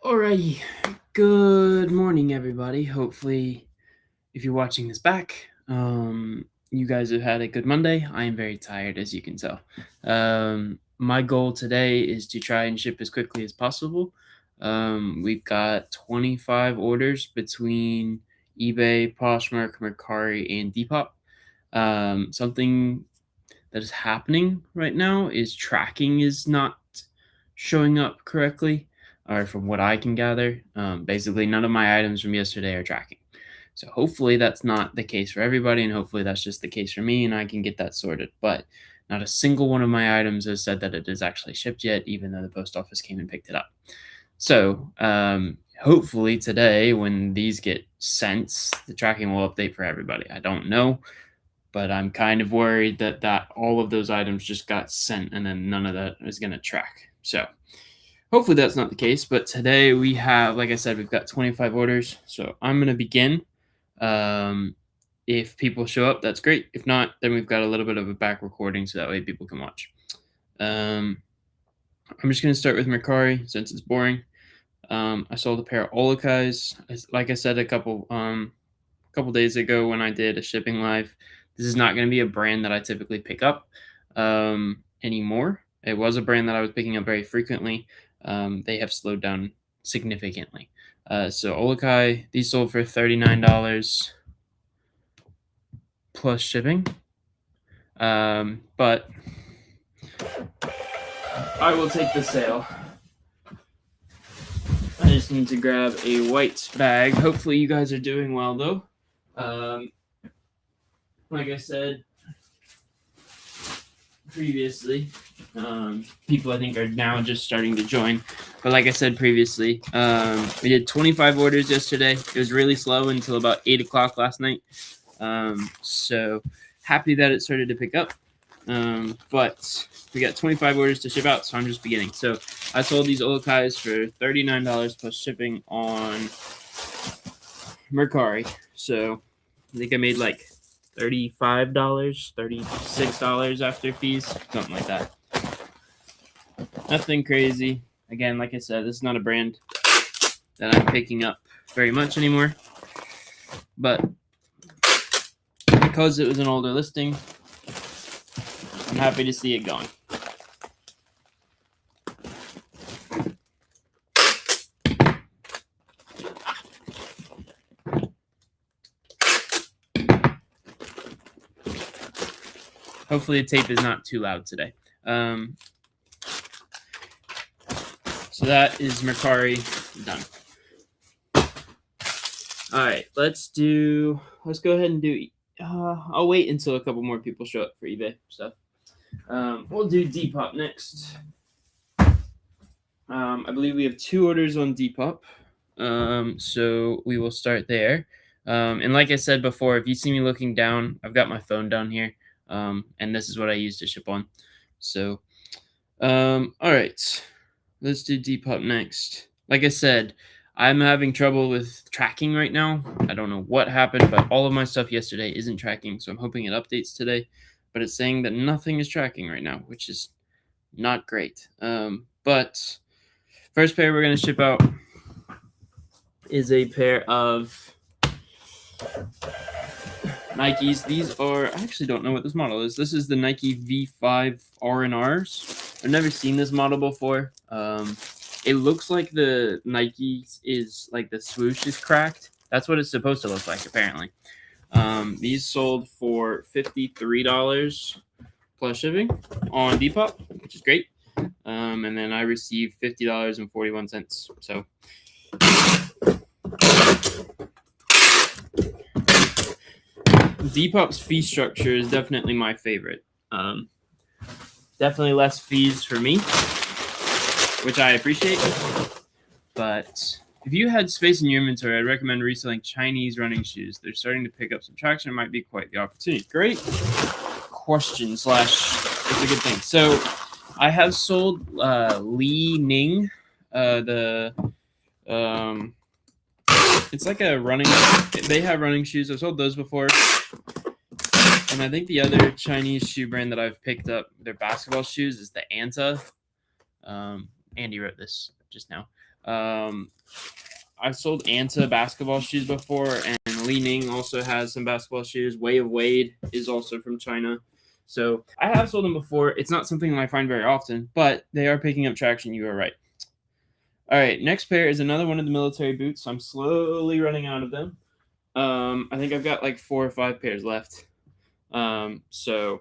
Alrighty, good morning, everybody. Hopefully, if you're watching this back, you guys have had a good Monday. I am very tired, as you can tell. My goal today is to try and ship as quickly as possible. We've got 25 orders between eBay, Poshmark, Mercari, and Depop. Something that is happening right now is tracking is not showing up correctly, or from what I can gather. Basically, none of my items from yesterday are tracking. So hopefully that's not the case for everybody, and hopefully that's just the case for me, and I can get that sorted. But not a single one of my items has said that it is actually shipped yet, even though the post office came and picked it up. So hopefully today, when these get sent, the tracking will update for everybody. I don't know, but I'm kind of worried that all of those items just got sent and then none of that is going to track. So hopefully that's not the case. But today we have, like I said, we've got 25 orders. So I'm going to begin. If people show up, that's great. If not, then we've got a little bit of a back recording so that way people can watch. I'm just going to start with Mercari since it's boring. I sold a pair of Olakais. Like I said a couple days ago when I did a shipping live. This is not going to be a brand that I typically pick up anymore. It was a brand that I was picking up very frequently. They have slowed down significantly. So Olakai, these sold for $39 plus shipping. But I will take the sale. I just need to grab a white bag. Hopefully you guys are doing well though. Like I said previously, people I think are now just starting to join. But like I said previously, we did 25 orders yesterday. It was really slow until about 8 o'clock last night. So happy that it started to pick up. But we got 25 orders to ship out, so I'm just beginning. So I sold these Olakais for $39 plus shipping on Mercari. So I think I made like $35, $36 after fees, something like that. Nothing crazy. Again, like I said, this is not a brand that I'm picking up very much anymore. But because it was an older listing, I'm happy to see it going. Hopefully the tape is not too loud today. So that is Mercari done. All right, let's go ahead and do, I'll wait until a couple more people show up for eBay stuff. We'll do Depop next. I believe we have 2 orders on Depop. So we will start there. And like I said before, if you see me looking down, I've got my phone down here. And this is what I use to ship on. So, all right, let's do Depop next. Like I said, I'm having trouble with tracking right now. I don't know what happened, but all of my stuff yesterday isn't tracking. So I'm hoping it updates today, but it's saying that nothing is tracking right now, which is not great. But first pair we're going to ship out is a pair of Nikes. These are, I actually don't know what this model is. This is the Nike V5 R&Rs. I've never seen this model before. It looks like the Nike is like the swoosh is cracked. That's what it's supposed to look like, apparently. These sold for $53 plus shipping on Depop, which is great. And then I received $50.41. So Depop's fee structure is definitely my favorite. Definitely less fees for me, which I appreciate. But if you had space in your inventory, I'd recommend reselling Chinese running shoes. They're starting to pick up some traction. It might be quite the opportunity. Great question / it's a good thing. So I have sold Li Ning, it's like a running, they have running shoes. I've sold those before. And I think the other Chinese shoe brand that I've picked up, their basketball shoes, is the Anta. Andy wrote this just now. I sold Anta basketball shoes before, and Li Ning also has some basketball shoes. Way of Wade is also from China. So I have sold them before. It's not something I find very often, but they are picking up traction. You are right. All right, next pair is another one of the military boots. I'm slowly running out of them. I think I've got like 4 or 5 pairs left. So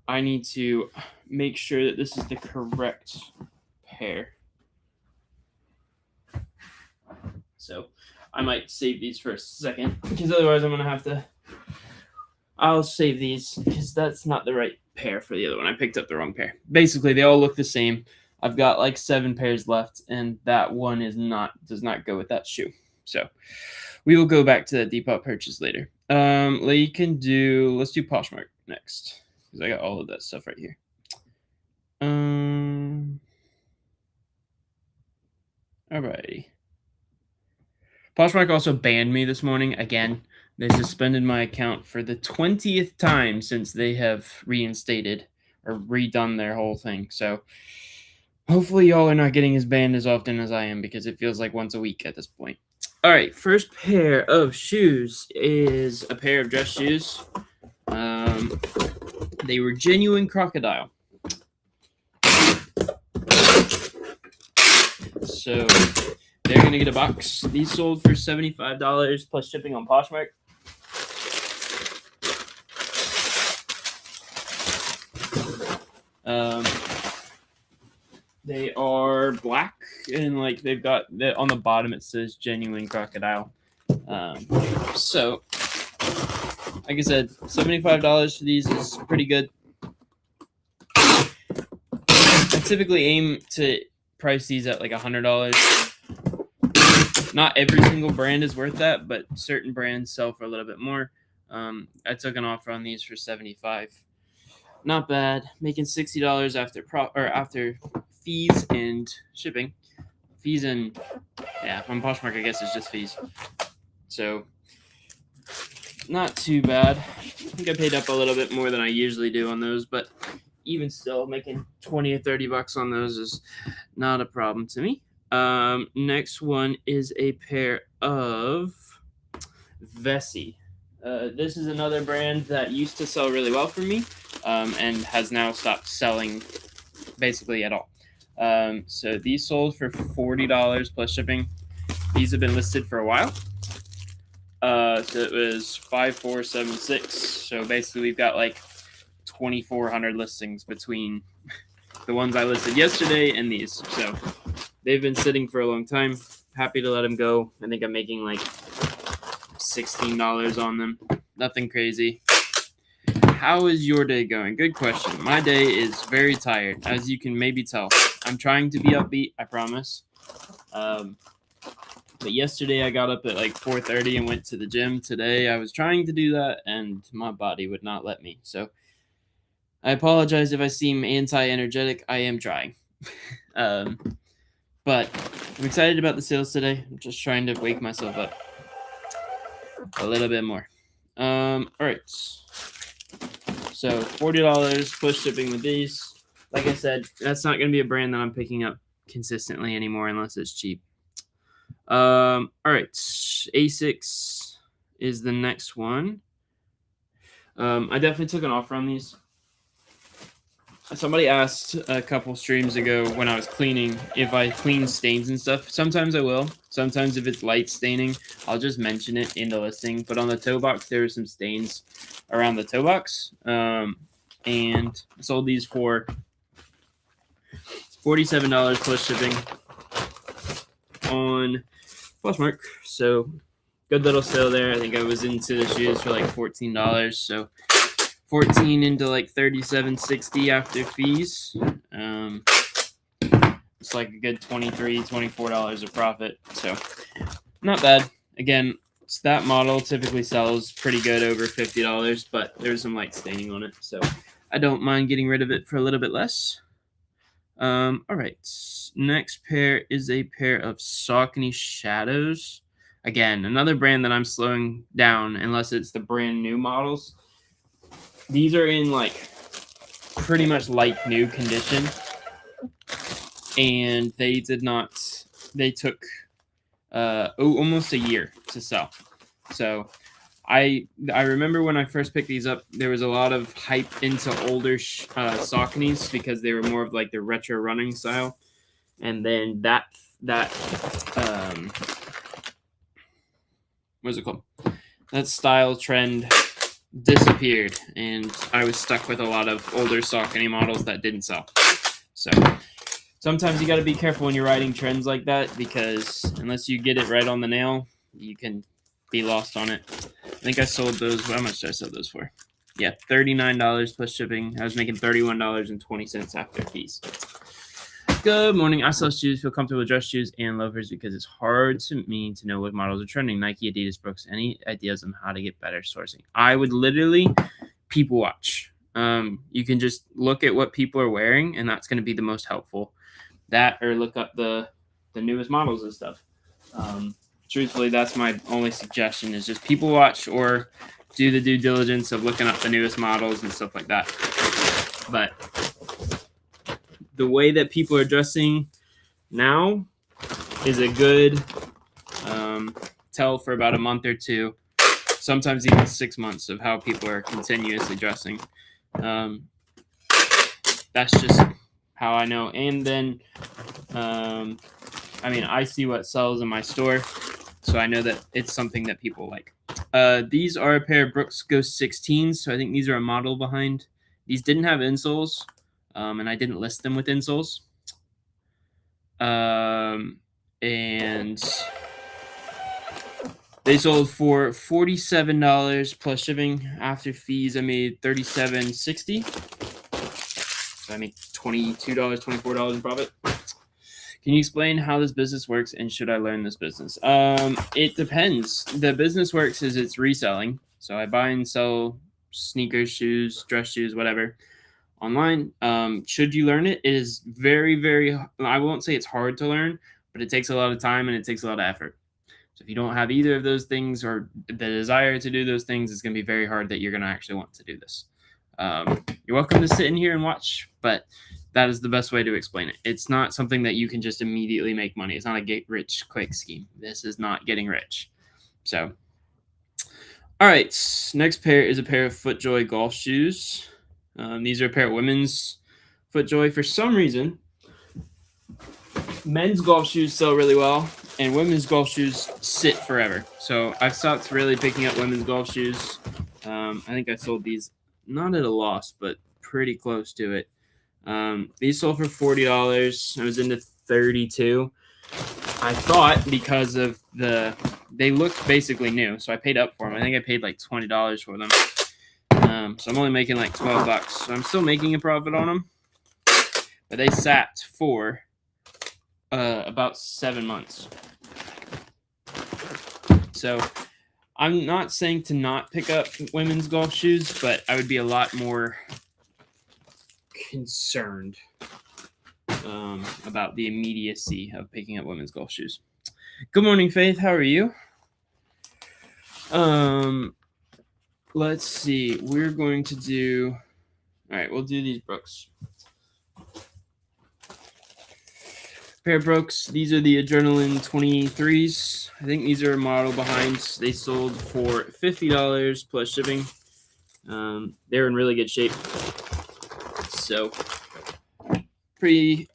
I need to make sure that this is the correct pair. So I might save these for a second, because otherwise I'm going to have to... I'll save these, because that's not the right pair for the other one. I picked up the wrong pair. Basically, they all look the same. I've got like 7 pairs left, and that one does not go with that shoe. So we will go back to that Depop purchase later. Let's do Poshmark next, because I got all of that stuff right here. Alrighty. Poshmark also banned me this morning again. They suspended my account for the 20th time since they have reinstated or redone their whole thing. So hopefully y'all are not getting as banned as often as I am, because it feels like once a week at this point. All right, first pair of shoes is a pair of dress shoes. They were genuine crocodile. So they're going to get a box. These sold for $75 plus shipping on Poshmark. They are black, and like they've got on the bottom it says genuine crocodile. So like I said, $75 for these is pretty good. I typically aim to price these at like $100. Not every single brand is worth that, but certain brands sell for a little bit more. I took an offer on these for $75. Not bad. Making $60 after fees and shipping. Fees and on Poshmark I guess it's just fees. So not too bad. I think I paid up a little bit more than I usually do on those, but even still, making $20 or $30 on those is not a problem to me. Next one is a pair of Vessi. This is another brand that used to sell really well for me, and has now stopped selling basically at all. So these sold for $40 plus shipping. These have been listed for a while. So it was 5476. So basically we've got like 2,400 listings between the ones I listed yesterday and these. So they've been sitting for a long time. Happy to let them go. I think I'm making like $16 on them. Nothing crazy. How is your day going? Good question. My day is very tired, as you can maybe tell. I'm trying to be upbeat, I promise. But yesterday I got up at like 4:30 and went to the gym. Today I was trying to do that, and my body would not let me. So I apologize if I seem anti-energetic. I am trying. But I'm excited about the sales today. I'm just trying to wake myself up a little bit more. All right. So $40 plus shipping with these. Like I said, that's not going to be a brand that I'm picking up consistently anymore unless it's cheap. All right. Asics is the next one. I definitely took an offer on these. Somebody asked a couple streams ago when I was cleaning if I clean stains and stuff. Sometimes I will. Sometimes if it's light staining, I'll just mention it in the listing. But on the toe box, there were some stains around the toe box. And I sold these for $47 plus shipping on Poshmark. So good little sale there. I think I was into the shoes for like $14. So 14 into like $37.60 after fees. It's like a good $23-24 of profit. So not bad. Again, that model typically sells pretty good over $50, but there's some light staining on it. So I don't mind getting rid of it for a little bit less. All right. Next pair is a pair of Saucony Shadows. Again, another brand that I'm slowing down unless it's the brand new models. These are in like pretty much like new condition, and they did not they took almost a year to sell. So I remember when I first picked these up, there was a lot of hype into older Sauconys because they were more of like the retro running style, and then that what's it called? That style trend disappeared, and I was stuck with a lot of older Saucony models that didn't sell. So sometimes you got to be careful when you're riding trends like that, because unless you get it right on the nail, you can be lost on it. I think I sold those. How much did I sell those for? Yeah, $39 plus shipping. I was making $31.20 after fees. Good morning. I sell shoes, feel comfortable with dress shoes and loafers because it's hard to me to know what models are trending. Nike, Adidas, Brooks. Any ideas on how to get better sourcing? I would literally people watch. You can just look at what people are wearing, and that's going to be the most helpful. That, or look up the newest models and stuff. Truthfully, that's my only suggestion, is just people watch or do the due diligence of looking up the newest models and stuff like that. But the way that people are dressing now is a good tell for about a month or two, sometimes even 6 months, of how people are continuously dressing. That's just how I know. And then, I mean, I see what sells in my store, so I know that it's something that people like. These are a pair of Brooks Ghost 16s, so I think these are a model behind. These didn't have insoles, and I didn't list them with insoles. And they sold for $47 plus shipping. After fees, I made $37.60. So I made $22, $24 in profit. Can you explain how this business works, and should I learn this business? It depends. The business works is it's reselling. So I buy and sell sneakers, shoes, dress shoes, whatever, online. Should you learn it? It is very, very, I won't say it's hard to learn, but it takes a lot of time and it takes a lot of effort. So if you don't have either of those things, or the desire to do those things, it's going to be very hard that you're going to actually want to do this. You're welcome to sit in here and watch, but that is the best way to explain it. It's not something that you can just immediately make money. It's not a get rich quick scheme. This is not getting rich. So, all right, next pair is a pair of FootJoy golf shoes. These are a pair of women's FootJoy. For some reason, men's golf shoes sell really well, and women's golf shoes sit forever. So I've stopped really picking up women's golf shoes. I think I sold these not at a loss, but pretty close to it. These sold for $40. I was into $32. I thought because of they looked basically new, so I paid up for them. I think I paid like $20 for them. So I'm only making like $12. So I'm still making a profit on them, but they sat for about 7 months. So I'm not saying to not pick up women's golf shoes, but I would be a lot more concerned about the immediacy of picking up women's golf shoes. Good morning, Faith. How are you? Let's see. We're going to do... All right, we'll do these Brooks. Pair of Brooks. These are the Adrenaline 23s. I think these are a model behind. They sold for $50 plus shipping. They're in really good shape. So pretty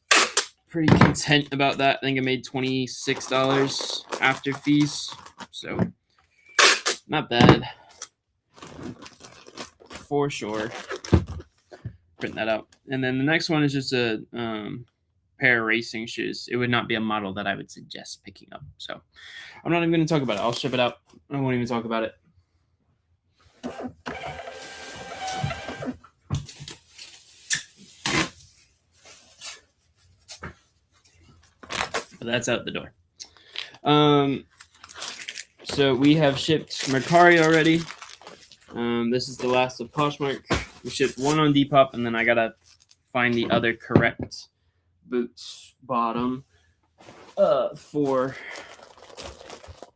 content about that. I think I made $26 after fees. So not bad. For sure. Print that out. And then the next one is just a pair of racing shoes. It would not be a model that I would suggest picking up. So I'm not even going to talk about it. I'll ship it out. I won't even talk about it. But that's out the door. So we have shipped Mercari already. This is the last of Poshmark. We shipped one on Depop, and then I gotta find the other correct boots bottom for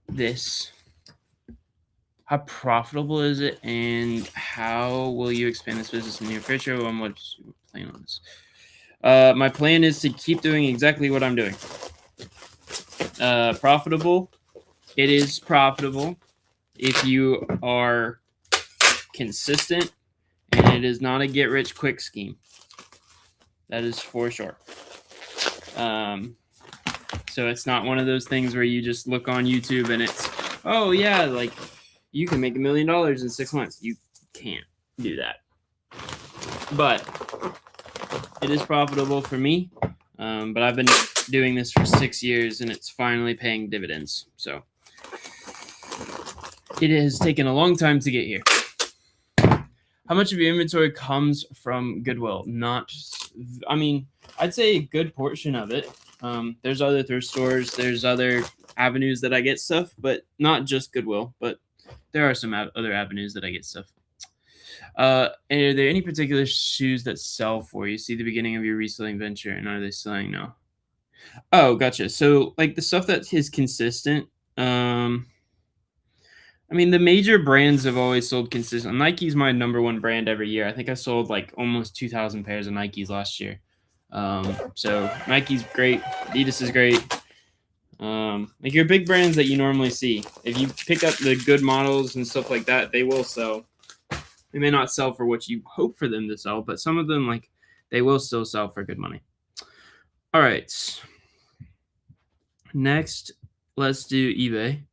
this. How profitable is it, and how will you expand this business in the near future, and what's your plan on this? My plan is to keep doing exactly what I'm doing. Profitable. It is profitable if you are consistent, and it is not a get-rich-quick scheme. That is for sure. So it's not one of those things where you just look on YouTube and it's, oh yeah, like you can make $1 million in 6 months. You can't do that. But it is profitable for me. But I've been doing this for 6 years and it's finally paying dividends. So it has taken a long time to get here. How much of your inventory comes from Goodwill? I'd say a good portion of it. There's other thrift stores, there's other avenues that I get stuff, but not just Goodwill, but there are some other avenues that I get stuff. Are there any particular shoes that sell for you? See the beginning of your reselling venture, and are they selling now? Oh, gotcha. So like the stuff that is consistent, the major brands have always sold consistent. Nike's my number one brand every year. I think I sold like almost 2,000 pairs of Nikes last year. So Nike's great. Adidas is great. Like your big brands that you normally see. If you pick up the good models and stuff like that, they will sell. They may not sell for what you hope for them to sell, but some of them, like, they will still sell for good money. All right. Next, let's do eBay.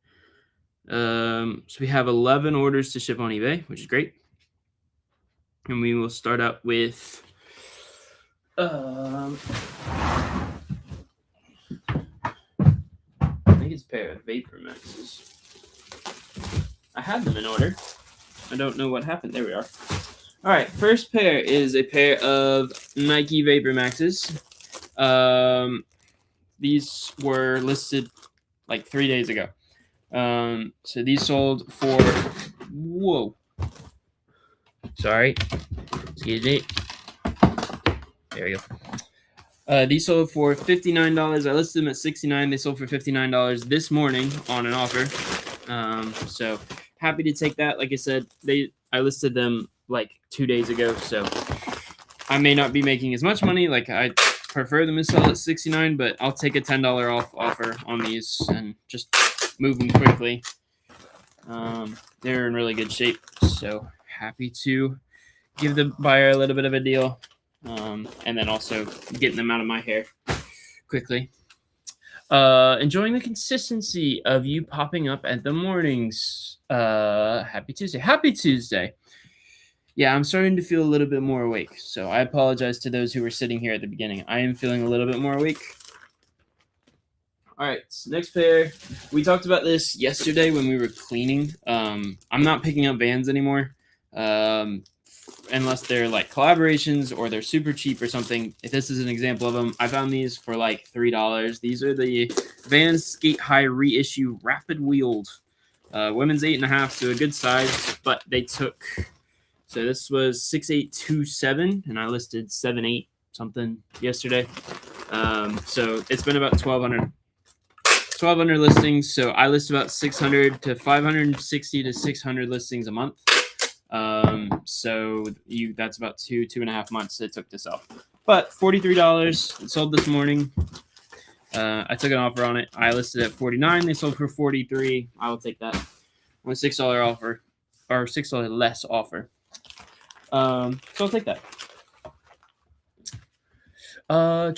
So we have 11 orders to ship on eBay, which is great. And we will start out with I think it's a pair of Vapor Maxes. I had them in order. I don't know what happened. There we are. All right, first pair is a pair of Nike Vapor Maxes. These were listed like 3 days ago. So these sold for, whoa. Sorry. Excuse me. There we go. These sold for $59. I listed them at $69. They sold for $59 this morning on an offer. So happy to take that. Like I said, I listed them like 2 days ago, so I may not be making as much money. Like I prefer them to sell at $69, but I'll take a $10 off offer on these and just move them quickly. They're in really good shape, so happy to give the buyer a little bit of a deal, and then also getting them out of my hair quickly. Enjoying the consistency of you popping up at the mornings. Happy Tuesday. Happy Tuesday. Yeah, I'm starting to feel a little bit more awake, so I apologize to those who were sitting here at the beginning. I am feeling a little bit more awake. All right, so next pair. We talked about this yesterday when we were cleaning. I'm not picking up Vans anymore, unless they're like collaborations or they're super cheap or something. If this is an example of them, I found these for like $3. These are the Vans Skate High Reissue Rapid Wheeled. Women's 8.5, so a good size, but they took... So this was 6827, and I listed 78 something yesterday. So it's been about 1,200 listings. So I list about 600 to 560 to 600 listings a month. So that's about 2.5 months it took to sell. But $43, it sold this morning. I took an offer on it. I listed at $49. They sold for $43. I will take that on a $6 offer, or $6 less offer. So I'll take that. Are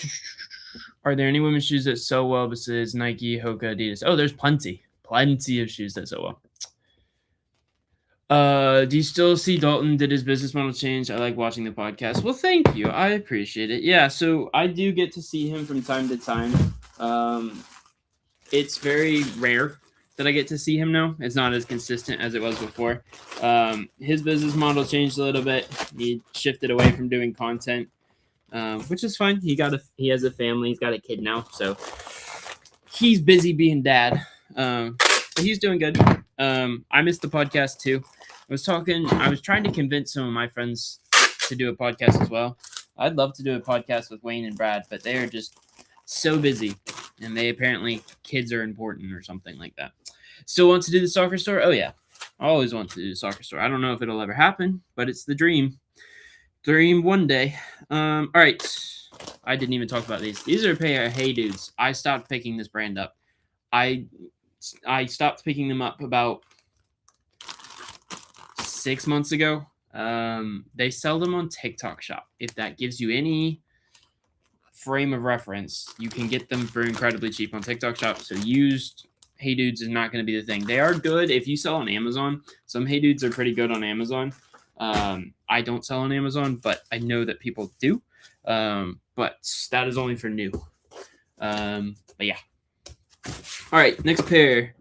there any women's shoes that sell well besides Nike, Hoka, Adidas? Oh, there's plenty of shoes that sell well. Do you still see Dalton? Did his business model change? I like watching the podcast. Well, thank you. I appreciate it. Yeah, so I do get to see him from time to time. It's very rare that I get to see him now. It's not as consistent as it was before. His business model changed a little bit. He shifted away from doing content, which is fine. He has a family. He's got a kid now, so he's busy being dad. But he's doing good. I missed the podcast too. I was trying to convince some of my friends to do a podcast as well. I'd love to do a podcast with Wayne and Brad, but they are just so busy, and apparently kids are important or something like that. Still want to do the soccer store? Oh yeah, I always want to do the soccer store. I don't know if it'll ever happen, but it's the dream one day. All right, I didn't even talk about these. These are a pair of Hey Dudes. I stopped picking this brand up. I stopped picking them up about 6 months ago. They sell them on TikTok Shop. If that gives you any frame of reference, you can get them for incredibly cheap on TikTok Shop. So used Hey Dudes is not going to be the thing. They are good if you sell on Amazon. Some Hey Dudes are pretty good on Amazon. I don't sell on Amazon, but I know that people do. But that is only for new. But yeah. All right, next pair.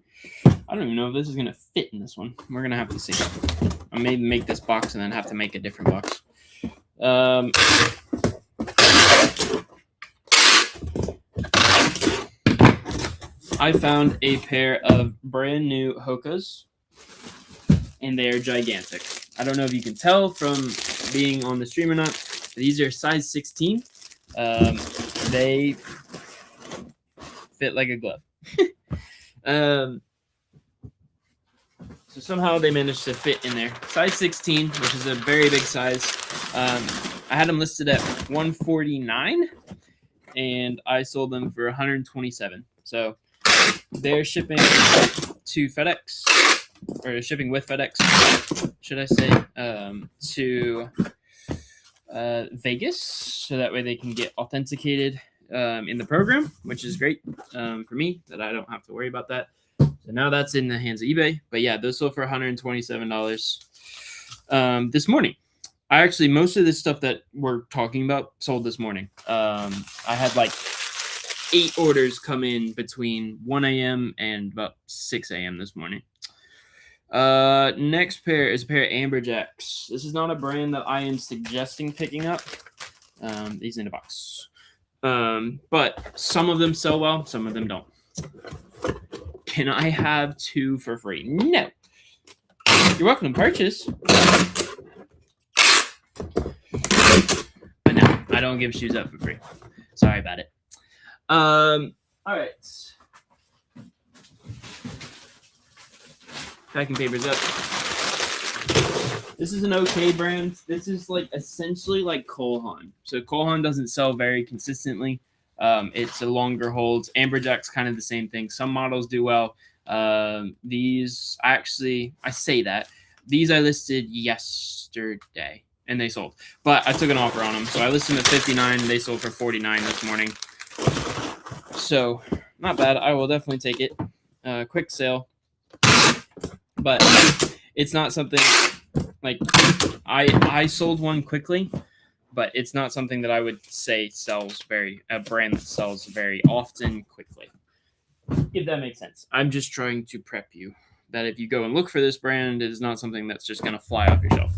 I don't even know if this is going to fit in this one. We're going to have to see. I may make this box and then have to make a different box. I found a pair of brand new Hokas, and they are gigantic. I don't know if you can tell from being on the stream or not. These are size 16. They fit like a glove. So somehow they managed to fit in there. Size 16, which is a very big size. I had them listed at $149, and I sold them for $127. So they're shipping to FedEx, or shipping with FedEx, should I say, to Vegas, so that way they can get authenticated in the program, which is great for me, that I don't have to worry about that. So now that's in the hands of eBay. But yeah, those sold for $127 this morning. Most of this stuff that we're talking about sold this morning. I had like 8 orders come in between 1 a.m. and about 6 a.m. this morning. Next pair is a pair of Amberjacks. This is not a brand that I am suggesting picking up. These in a box. But some of them sell well, some of them don't. Can I have 2 for free? No. You're welcome to purchase. But no, I don't give shoes up for free. Sorry about it. All right. Packing papers up. This is an okay brand. This is like essentially like Cole Haan. So Cole Haan doesn't sell very consistently. It's a longer holds. Amberjack's kind of the same thing. Some models do well. These I say that. These I listed yesterday and they sold. But I took an offer on them. So I listed them at 59. They sold for 49 this morning. So not bad. I will definitely take it. Quick sale. But it's not something like I sold one quickly, but it's not something that I would say a brand that sells very often quickly. If that makes sense. I'm just trying to prep you that if you go and look for this brand, it is not something that's just going to fly off your shelf.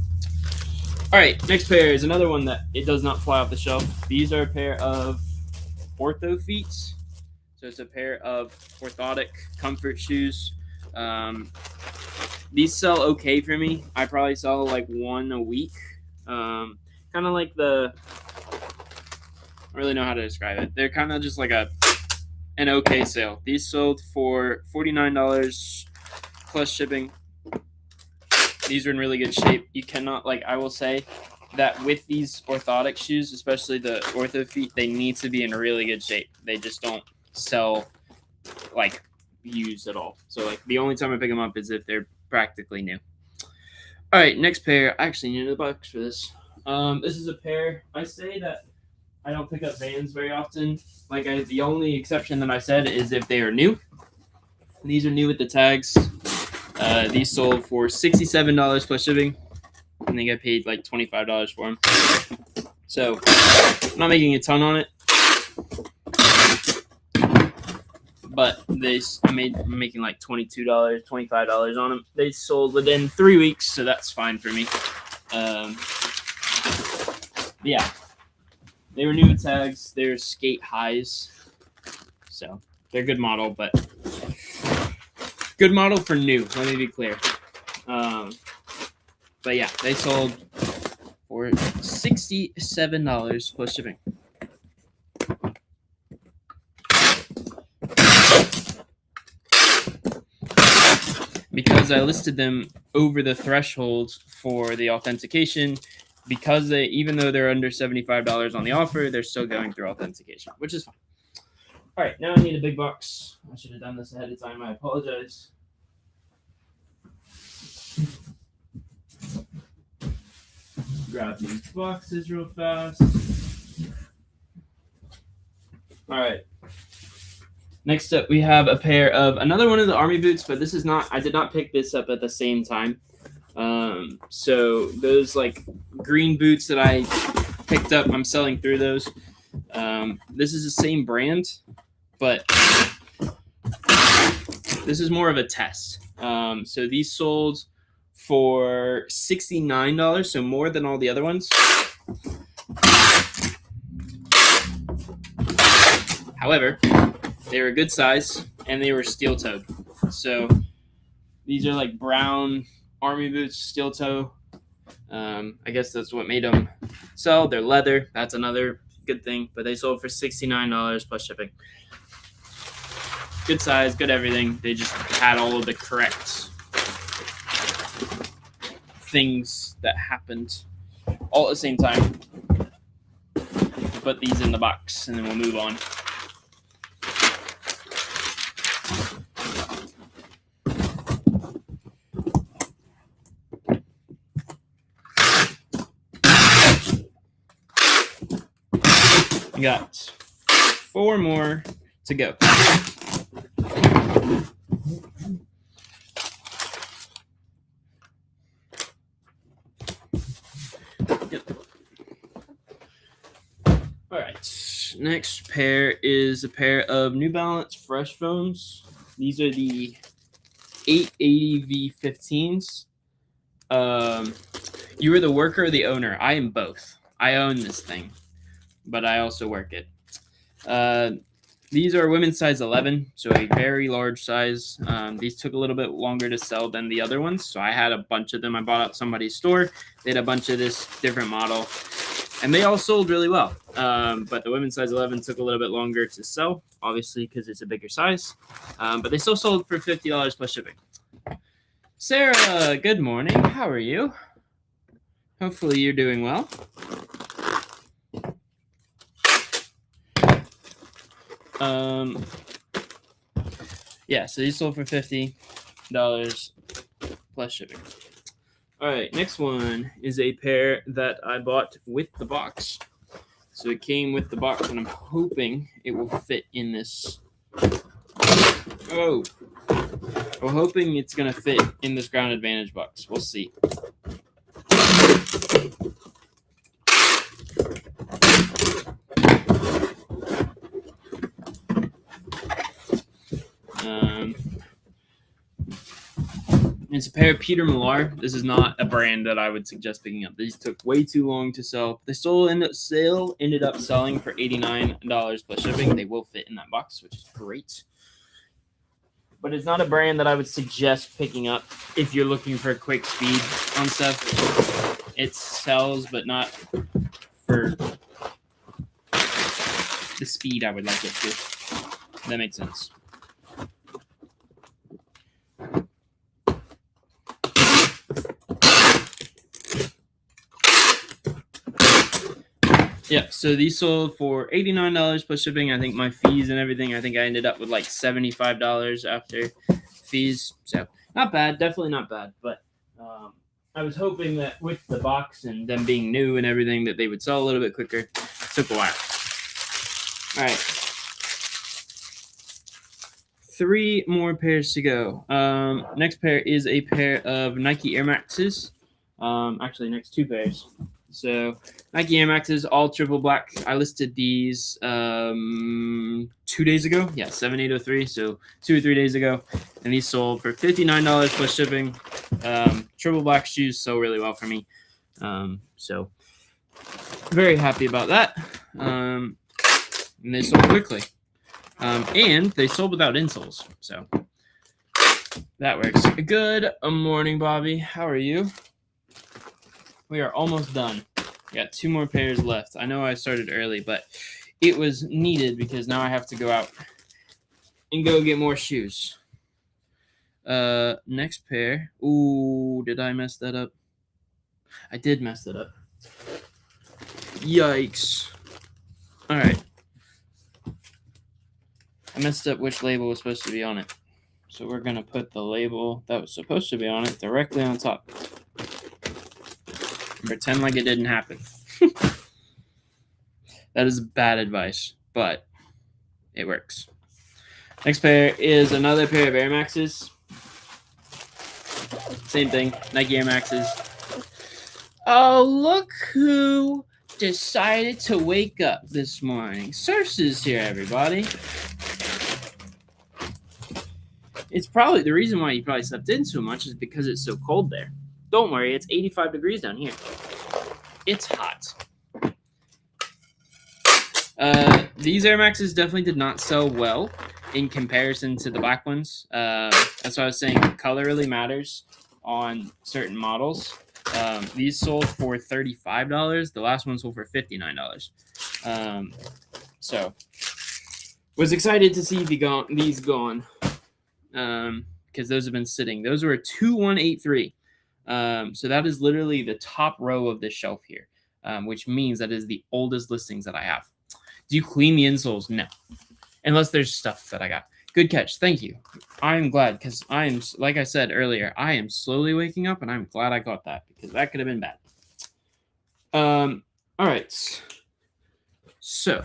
All right, next pair is another one that it does not fly off the shelf. These are a pair of Ortho Feet. So it's a pair of orthotic comfort shoes. These sell okay for me. I probably sell like 1 a week. Kind of like I don't really know how to describe it. They're kind of just like an okay sale. These sold for $49 plus shipping. These are in really good shape. You cannot, I will say that with these orthotic shoes, especially the Ortho Feet, they need to be in really good shape. They just don't sell used at all. So the only time I pick them up is if they're practically new. All right, next pair. I actually needed a box for this. This is a pair. I say that I don't pick up Vans very often. The only exception that I said is if they are new. These are new with the tags. These sold for $67 plus shipping. I think I paid like $25 for them. So I'm not making a ton on it. But I'm making like $22, $25 on them. They sold within 3 weeks, so that's fine for me. Yeah. They were new with tags. They're skate highs. So they're good model, but good model for new. Let me be clear. But yeah, they sold for $67 plus shipping. Because I listed them over the threshold for the authentication, because even though they're under $75 on the offer, they're still going through authentication, which is fine. All right, now I need a big box. I should have done this ahead of time. I apologize. Grab these boxes real fast. All right. Next up, we have a pair of another one of the army boots, but this is not. I did not pick this up at the same time. So those like green boots that I picked up, I'm selling through those. This is the same brand, but this is more of a test. So these sold for $69, so more than all the other ones. However, they were a good size and they were steel toed. So these are like brown army boots, steel toe. I guess that's what made them sell. They're leather. That's another good thing. But they sold for $69 plus shipping. Good size, good everything. They just had all of the correct things that happened all at the same time. Put these in the box and then we'll move on. We got 4 more to go. All right, next pair is a pair of New Balance Fresh Foams. These are the 880 V15s. You are the worker or the owner? I am both. I own this thing, but I also work it. These are women's size 11, so a very large size. These took a little bit longer to sell than the other ones, so I had a bunch of them. I bought at somebody's store. They had a bunch of this different model, and they all sold really well. But the women's size 11 took a little bit longer to sell, obviously because it's a bigger size. But they still sold for $50 plus shipping. Sarah, good morning. How are you? Hopefully you're doing well. Yeah, so these sold for $50 plus shipping. All right, next one is a pair that I bought with the box. So it came with the box, and I'm hoping it will fit in this. Oh, I'm hoping it's gonna fit in this Ground Advantage box. We'll see. It's a pair of Peter Millar. This is not a brand that I would suggest picking up. These took way too long to sell. They still ended up selling for $89 plus shipping. They will fit in that box, which is great. But it's not a brand that I would suggest picking up if you're looking for quick speed on stuff. It sells, but not for the speed I would like it to. That makes sense. Yeah, so these sold for $89 plus shipping. I think my fees and everything, I think I ended up with like $75 after fees. So not bad, definitely not bad. But I was hoping that with the box and them being new and everything that they would sell a little bit quicker. It took a while. All right. 3 more pairs to go. Next pair is a pair of Nike Air Maxes. Actually, next 2 pairs. So Nike Air Maxes, all triple black. I listed these 2 days ago. Yeah, 7803. So 2 or 3 days ago, and these sold for $59 plus shipping. Triple black shoes sell really well for me. So very happy about that. And they sold quickly. And they sold without insoles. So that works. Good morning, Bobby. How are you? We are almost done. We got 2 more pairs left. I know I started early, but it was needed because now I have to go out and go get more shoes. Next pair. Ooh, did I mess that up? I did mess that up. Yikes. All right. I messed up which label was supposed to be on it. So we're going to put the label that was supposed to be on it directly on top. And pretend like it didn't happen. That is bad advice, but it works. Next pair is another pair of Air Maxes. Same thing, Nike Air Maxes. Oh, look who decided to wake up this morning. Circe is here, everybody. It's probably the reason why you probably slept in so much is because it's so cold there. Don't worry, it's 85 degrees down here. It's hot. These Air Maxes definitely did not sell well in comparison to the black ones. That's why I was saying color really matters on certain models. These sold for $35. The last one sold for $59. So was excited to see these gone. Because those have been sitting. Those were a 2183. So that is literally the top row of this shelf here, which means that is the oldest listings that I have. Do you clean the insoles? No, unless there's stuff that I got. Good catch. Thank you. I am glad because I am, like I said earlier, I am slowly waking up, and I'm glad I got that because that could have been bad. All right. So,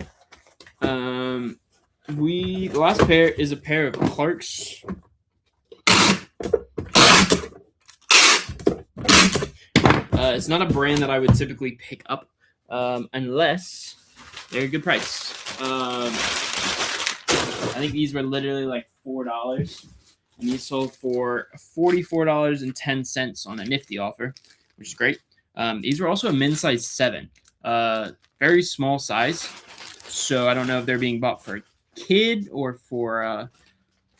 the last pair is a pair of Clark's. It's not a brand that I would typically pick up unless they're a good price. I think these were literally like $4, and these sold for $44.10 on a Nifty offer, which is great. These were also a men's size 7, very small size. So I don't know if they're being bought for a kid or for a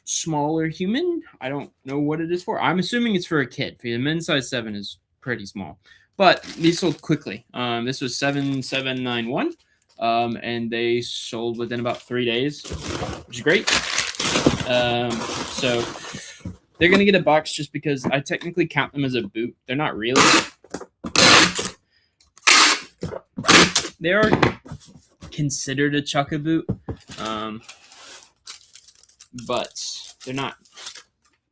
smaller human. I don't know what it is for. I'm assuming it's for a kid. For the men's size 7 is pretty small, but these sold quickly. This was 7791, and they sold within about 3 days, which is great. So they're gonna get a box just because I technically count them as a boot. They're not really. They are considered a chukka boot, but they're not.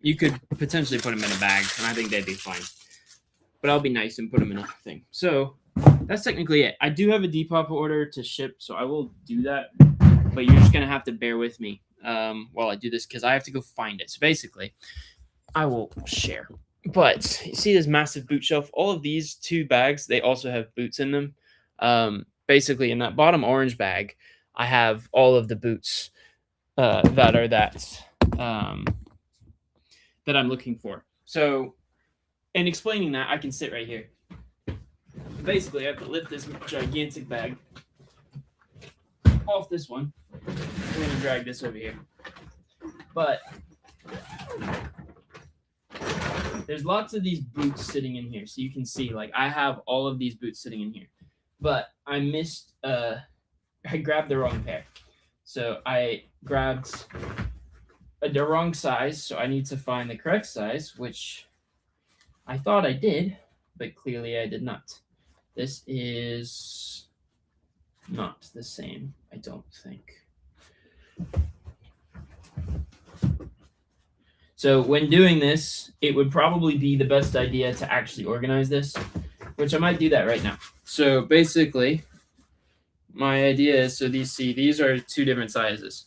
You could potentially put them in a bag, and I think they'd be fine. But I'll be nice and put them in a thing. So that's technically it. I do have a Depop order to ship, so I will do that. But you're just going to have to bear with me while I do this because I have to go find it. So basically, I will share. But you see this massive boot shelf? All of these 2 bags, they also have boots in them. Basically, in that bottom orange bag, I have all of the boots that are that I'm looking for. So, in explaining that, I can sit right here. Basically, I have to lift this gigantic bag off this one. I'm going to drag this over here. But there's lots of these boots sitting in here. So you can see, like, I have all of these boots sitting in here. But I missed, I grabbed the wrong pair. So I grabbed the wrong size. So I need to find the correct size, which I thought I did, but clearly I did not. This is not the same, I don't think. So when doing this, it would probably be the best idea to actually organize this, which I might do that right now. So basically, my idea is, so these are 2 different sizes,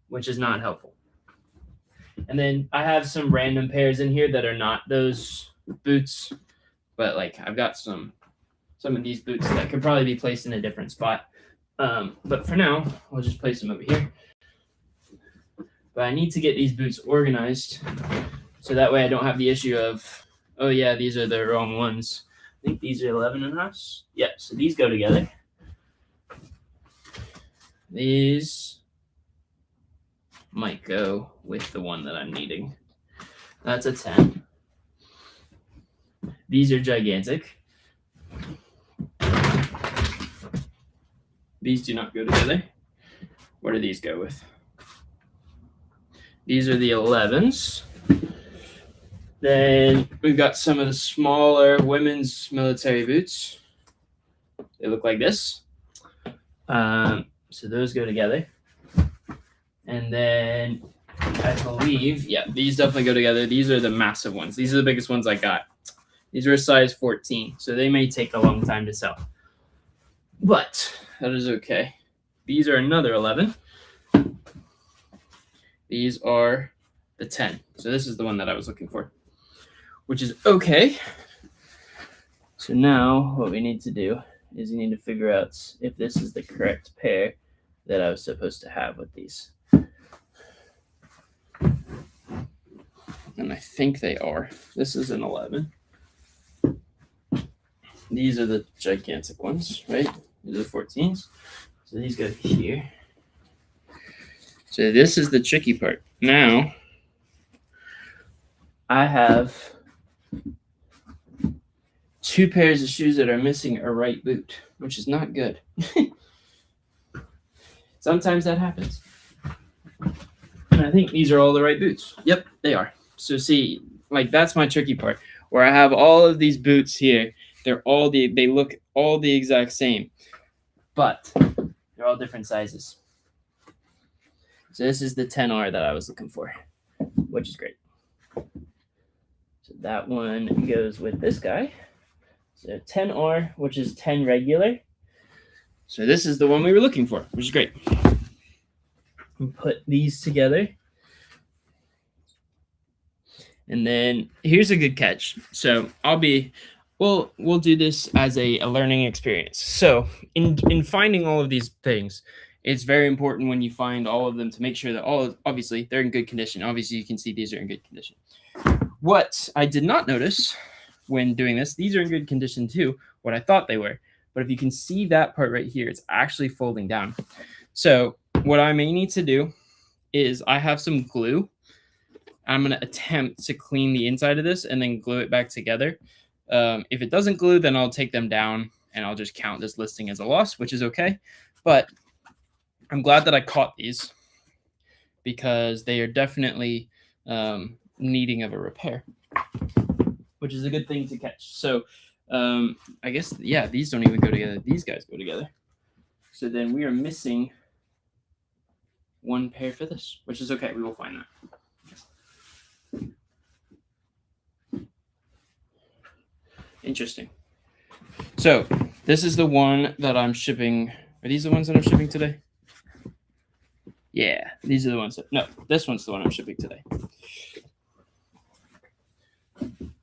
which is not helpful. And then I have some random pairs in here that are not those boots, but like I've got some of these boots that could probably be placed in a different spot. But for now, I'll just place them over here. But I need to get these boots organized so that way I don't have the issue of, oh yeah, these are the wrong ones. I think these are 11.5. Yeah, so these go together. These might go with the one that I'm needing. That's a 10. These are gigantic. These do not go together. What do these go with? These are the 11s. Then we've got some of the smaller women's military boots. They look like this. So those go together. And then I believe, yeah, these definitely go together. These are the massive ones. These are the biggest ones I got. These are a size 14, so they may take a long time to sell. But that is okay. These are another 11. These are the 10. So this is the one that I was looking for, which is okay. So now what we need to do is you need to figure out if this is the correct pair that I was supposed to have with these. And I think they are. This is an 11. These are the gigantic ones, right? These are the 14s. So these go here. So this is the tricky part. Now, I have 2 pairs of shoes that are missing a right boot, which is not good. Sometimes that happens. And I think these are all the right boots. Yep, they are. So see, like that's my tricky part, where I have all of these boots here. They look all the exact same, but they're all different sizes. So this is the 10R that I was looking for, which is great. So that one goes with this guy. So 10R, which is 10 regular. So this is the one we were looking for, which is great. And put these together. And then here's a good catch. So we'll do this as a learning experience. So in finding all of these things, it's very important when you find all of them to make sure that obviously they're in good condition. Obviously you can see these are in good condition. What I did not notice when doing this, these are in good condition too, what I thought they were. But if you can see that part right here, it's actually folding down. So what I may need to do is I have some glue. I'm going to attempt to clean the inside of this and then glue it back together. If it doesn't glue, then I'll take them down and I'll just count this listing as a loss, which is okay. But I'm glad that I caught these because they are definitely needing of a repair, which is a good thing to catch. So I guess, yeah, these don't even go together. These guys go together. So then we are missing 1 pair for this, which is okay. We will find that. Interesting. So this is the one that I'm shipping. Are these the ones that I'm shipping today? Yeah, these are the ones. No, this one's the one I'm shipping today.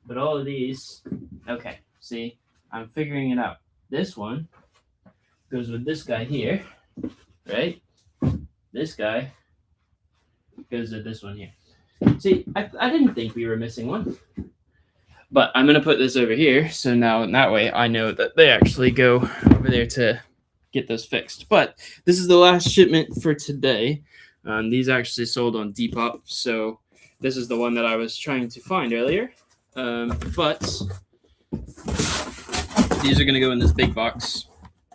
But all of these, okay, see, I'm figuring it out. This one goes with this guy here, right? This guy goes with this one here. See, I didn't think we were missing one. But I'm going to put this over here. So now in that way, I know that they actually go over there to get those fixed. But this is the last shipment for today. These actually sold on Depop. So this is the one that I was trying to find earlier. But these are going to go in this big box.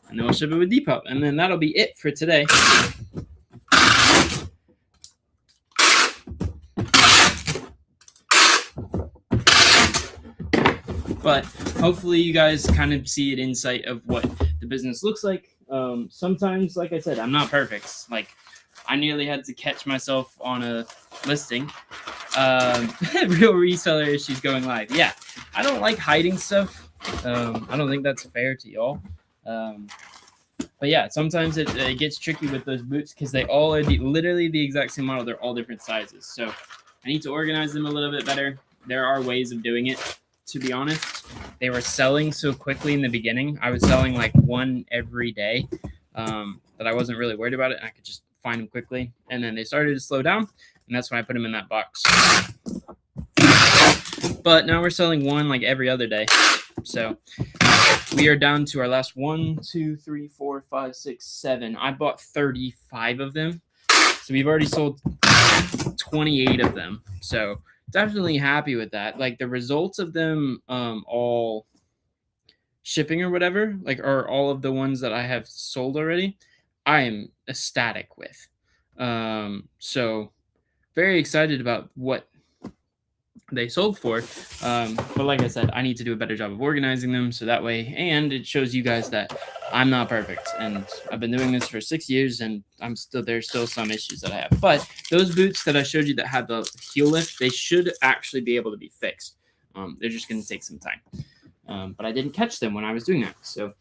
And then we'll ship it with Depop. And then that'll be it for today. But hopefully you guys kind of see an insight of what the business looks like. Sometimes, like I said, I'm not perfect. Like I nearly had to catch myself on a listing. Real reseller issues going live. Yeah, I don't like hiding stuff. I don't think that's fair to y'all. But yeah, sometimes it gets tricky with those boots because they all are literally the exact same model. They're all different sizes. So I need to organize them a little bit better. There are ways of doing it. To be honest, they were selling so quickly in the beginning. I was selling like 1 every day that I wasn't really worried about it. I could just find them quickly. And then they started to slow down. And that's when I put them in that box. But now we're selling 1 like every other day. So we are down to our last 1, 2, 3, 4, 5, 6, 7. I bought 35 of them. So we've already sold 28 of them. So definitely happy with that. Like the results of them all shipping or whatever, like are all of the ones that I have sold already, I am ecstatic with. So very excited about what they sold for. But like I said, I need to do a better job of organizing them so that way, and it shows you guys that I'm not perfect, and I've been doing this for 6 years, and there's still some issues that I have. But those boots that I showed you that had the heel lift, they should actually be able to be fixed. They're just going to take some time. But I didn't catch them when I was doing that, so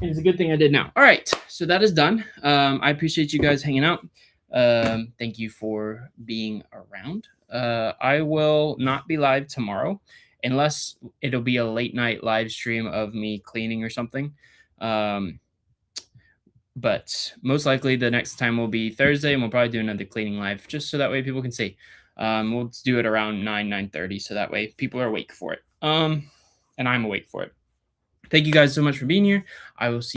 it's a good thing I did now. All right, so that is done. I appreciate you guys hanging out. Thank you for being around. I will not be live tomorrow unless it'll be a late night live stream of me cleaning or something. But most likely the next time will be Thursday, and we'll probably do another cleaning live just so that way people can see. We'll do it around 9:30, so that way people are awake for it. And I'm awake for it. Thank you guys so much for being here. I will see